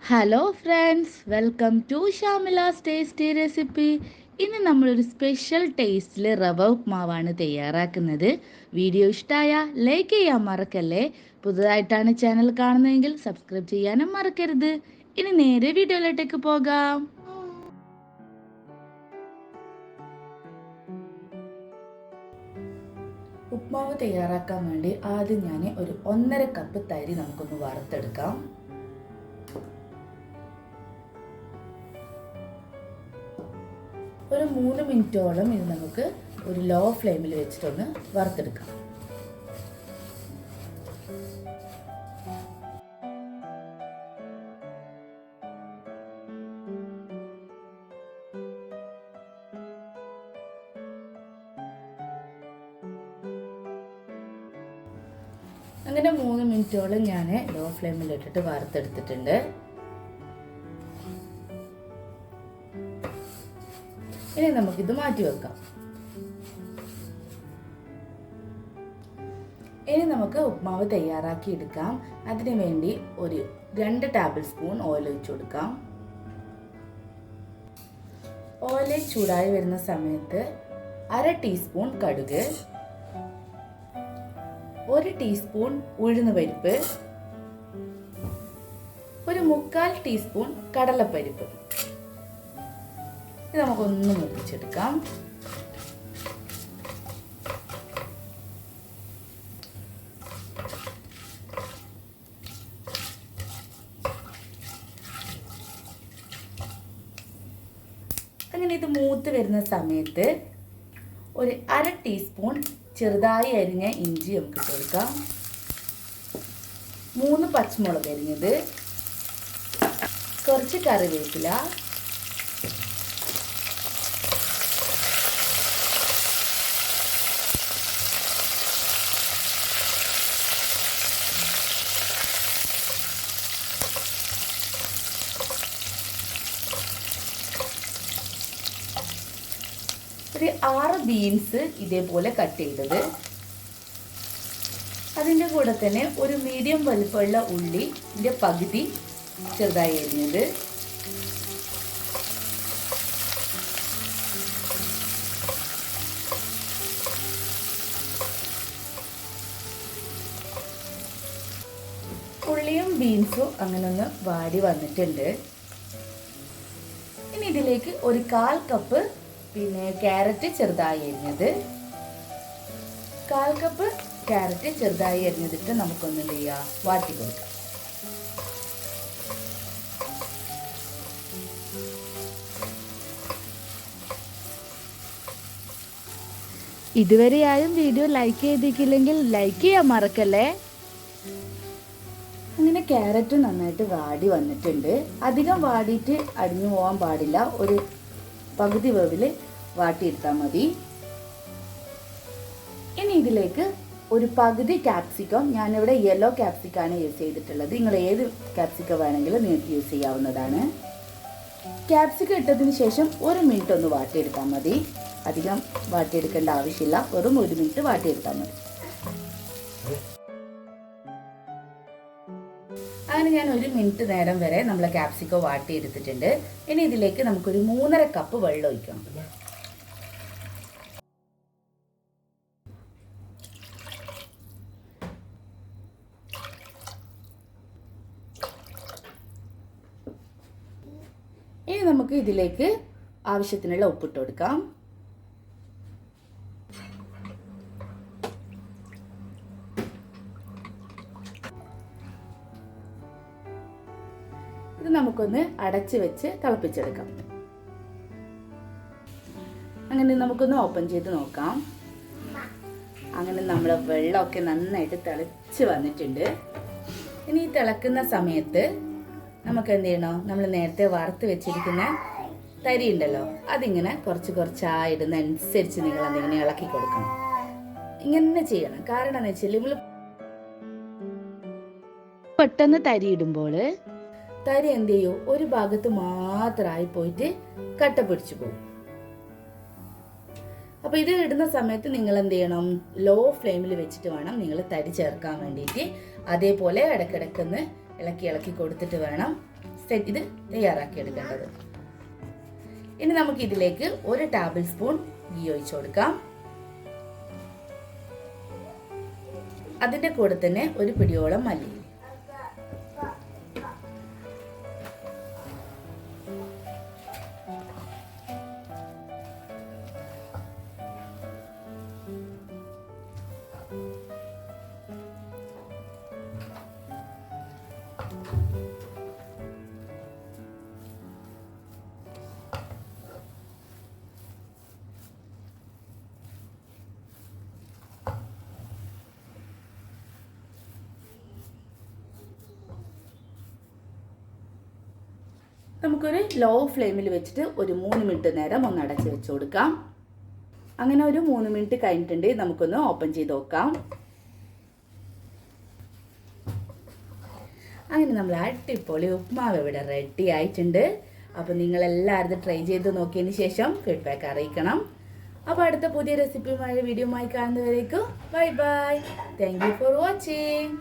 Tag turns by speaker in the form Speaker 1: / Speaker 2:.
Speaker 1: Hello friends, welcome to Shamila's tasty recipe. ഇന്ന് നമ്മളൊരു special ടേസ്റ്റിൽ റവ ഉപ്മാവാണ് തയ്യാറാക്കുന്നത്. വീഡിയോ ഇഷ്ടമായ ലൈക്ക് ചെയ്യാൻ മറക്കല്ലേ. പുതുതായിട്ടാണ് ചാനൽ കാണുന്നതെങ്കിൽ സബ്സ്ക്രൈബ് ചെയ്യാനും മറക്കരുത്. ഇനി നേരെ വീഡിയോയിലോട്ടേക്ക് പോകാം. ഉപ്മാവ് തയ്യാറാക്കാൻ വേണ്ടി ആദ്യം ഞാൻ ഒരു 1.5 കപ്പ് തരി നമുക്കൊന്ന് വറുത്തെടുക്കാം. ഒരു 3 മിനിറ്റോളം ഇത് നമുക്ക് ഒരു ലോ ഫ്ലെയിമിൽ വെച്ചിട്ടൊന്ന് വറുത്തെടുക്കാം. അങ്ങനെ 3 മിനിറ്റോളം ഞാൻ ലോ ഫ്ലെയിമിൽ ഇട്ടിട്ട് വറുത്തെടുത്തിട്ടുണ്ട്. ഇനി നമുക്കിത് മാറ്റി വെക്കാം. ഇനി നമുക്ക് ഉപ്മാവ് തയ്യാറാക്കി എടുക്കാം. അതിനു വേണ്ടി ഒരു 2 ടേബിൾ സ്പൂൺ ഓയിൽ ഒഴിച്ചു കൊടുക്കാം. ഓയിൽ ചൂടായി വരുന്ന സമയത്ത് 1/2 ടീസ്പൂൺ കടുക്, 1 ടീസ്പൂൺ ഉഴുന്നുപരിപ്പ്, ഒരു 1/4 ടീസ്പൂൺ കടലപ്പരിപ്പ് ഇത് നമുക്കൊന്ന് മുറിച്ചെടുക്കാം. അങ്ങനെ ഇത് മൂത്ത് വരുന്ന സമയത്ത് ഒരു 1/2 ടീസ്പൂൺ ചെറുതായി അരിഞ്ഞ ഇഞ്ചി നമുക്ക് ഇട്ട് കൊടുക്കാം. 3 പച്ചമുളക് അരിഞ്ഞത്, കുറച്ച് കറിവേപ്പില, ഒരു 6 ബീൻസ് ഇതേപോലെ കട്ട് ചെയ്തത്, അതിൻ്റെ കൂടെ തന്നെ ഒരു മീഡിയം വലുപ്പമുള്ള ഉള്ളിൻ്റെ പകുതി ചെറുതായി അരിഞ്ഞത്, ഉള്ളിയും ബീൻസും അങ്ങനെ ഒന്ന് വാടി വന്നിട്ടുണ്ട്. ഇനി ഇതിലേക്ക് ഒരു 1/4 കപ്പ് ക്യാരറ്റ് ചെറുതായി അരിഞ്ഞത്, 1/4 കപ്പ് ക്യാരറ്റ് ചെറുതായി അരിഞ്ഞതിട്ട് നമുക്കൊന്ന് എന്ത് ചെയ്യാം, വാട്ടി കൊടുക്കാം. ഇതുവരെയായും വീഡിയോ ലൈക്ക് ചെയ്തിട്ടില്ലെങ്കിൽ ലൈക്ക് ചെയ്യാൻ മറക്കല്ലേ. അങ്ങനെ ക്യാരറ്റ് നന്നായിട്ട് വാടി വന്നിട്ടുണ്ട്. അധികം വാടിയിട്ട് അടിഞ്ഞു പോകാൻ പാടില്ല. ഒരു പകുതി വേവിൽ വാട്ടിയെടുത്താൽ മതി. ഇനി ഇതിലേക്ക് ഒരു പകുതി ക്യാപ്സിക്കം, ഞാനിവിടെ യെല്ലോ ക്യാപ്സിക്കാണ് യൂസ് ചെയ്തിട്ടുള്ളത്. നിങ്ങൾ ഏത് ക്യാപ്സിക്കം വേണമെങ്കിലും നിങ്ങൾക്ക് യൂസ് ചെയ്യാവുന്നതാണ്. ക്യാപ്സിക്കം ഇട്ടതിന് ശേഷം 1 മിനിറ്റ് ഒന്ന് വാട്ടിയെടുത്താൽ മതി. അധികം വാട്ടിയെടുക്കേണ്ട ആവശ്യമില്ല, വെറും 1 മിനിറ്റ് വാട്ടിയെടുത്താൽ മതി. അങ്ങനെ ഞാൻ 1 മിനിറ്റ് നേരം വരെ നമ്മൾ ക്യാപ്സിക്കം വാട്ടിയെടുത്തിട്ടുണ്ട്. ഇനി ഇതിലേക്ക് നമുക്കൊരു 3.5 കപ്പ് വെള്ളം ഒഴിക്കണം. ഇനി നമുക്ക് ഇതിലേക്ക് ആവശ്യത്തിനുള്ള ഉപ്പിട്ട് കൊടുക്കാം. ഇത് നമുക്കൊന്ന് അടച്ചു വെച്ച് തിളപ്പിച്ചെടുക്കാം. അങ്ങനെ നമുക്കൊന്ന് ഓപ്പൺ ചെയ്ത് നോക്കാം. അങ്ങനെ നമ്മുടെ വെള്ളമൊക്കെ നന്നായിട്ട് തിളച്ച് വന്നിട്ടുണ്ട്. ഇനി ഈ തിളക്കുന്ന സമയത്ത് നമുക്ക് എന്ത് ചെയ്യണം, നമ്മൾ നേരത്തെ വറുത്ത് വെച്ചിരിക്കുന്ന തരി ഉണ്ടല്ലോ, അതിങ്ങനെ കുറച്ച് കുറച്ചായിടുന്നതനുസരിച്ച് നിങ്ങൾ എന്തെങ്കിലും ഇളക്കി കൊടുക്കണം. ഇങ്ങനെ ചെയ്യണം. കാരണം എന്ന് വെച്ചാൽ നമ്മൾ പെട്ടെന്ന് തരി ഇടുമ്പോൾ തരി എന്ത് ചെയ്യും, ഒരു ഭാഗത്ത് മാത്രമായി പോയിട്ട് കട്ട പിടിച്ചു പോകും. അപ്പോൾ ഇത് ഇടുന്ന സമയത്ത് നിങ്ങൾ എന്ത് ചെയ്യണം, ലോ ഫ്ലെയിമിൽ വെച്ചിട്ട് വേണം നിങ്ങൾ തരി ചേർക്കാൻ വേണ്ടിയിട്ട്. അതേപോലെ ഇടയ്ക്കിടയ്ക്കൊന്ന് ഇളക്കി കൊടുത്തിട്ട് വേണം ഇത് തയ്യാറാക്കി എടുക്കേണ്ടത്. ഇനി നമുക്ക് ഇതിലേക്ക് 1 ടേബിൾ സ്പൂൺ ഗീ ഒഴിച്ചു കൊടുക്കാം. അതിന്റെ കൂടെ തന്നെ 1 പിടിയോളം മല്ലി. നമുക്കൊരു ലോ ഫ്ലെയിമിൽ വെച്ചിട്ട് ഒരു 3 മിനിറ്റ് നേരം ഒന്ന് അടച്ച് വെച്ച് കൊടുക്കാം. അങ്ങനെ ഒരു 3 മിനിറ്റ് കഴിഞ്ഞിട്ടുണ്ട്. നമുക്കൊന്ന് ഓപ്പൺ ചെയ്ത് നോക്കാം. അങ്ങനെ നമ്മൾ അടിപൊളി ഉപ്മാവ് ഇവിടെ റെഡി ആയിട്ടുണ്ട്. അപ്പോൾ നിങ്ങളെല്ലാവരും ട്രൈ ചെയ്ത് നോക്കിയതിന് ശേഷം ഫീഡ്ബാക്ക് അറിയിക്കണം. അപ്പോൾ അടുത്ത പുതിയ റെസിപ്പിയുമായ വീഡിയോയുമായി കാണുന്നവരേക്കും bye bye. Thank you for watching.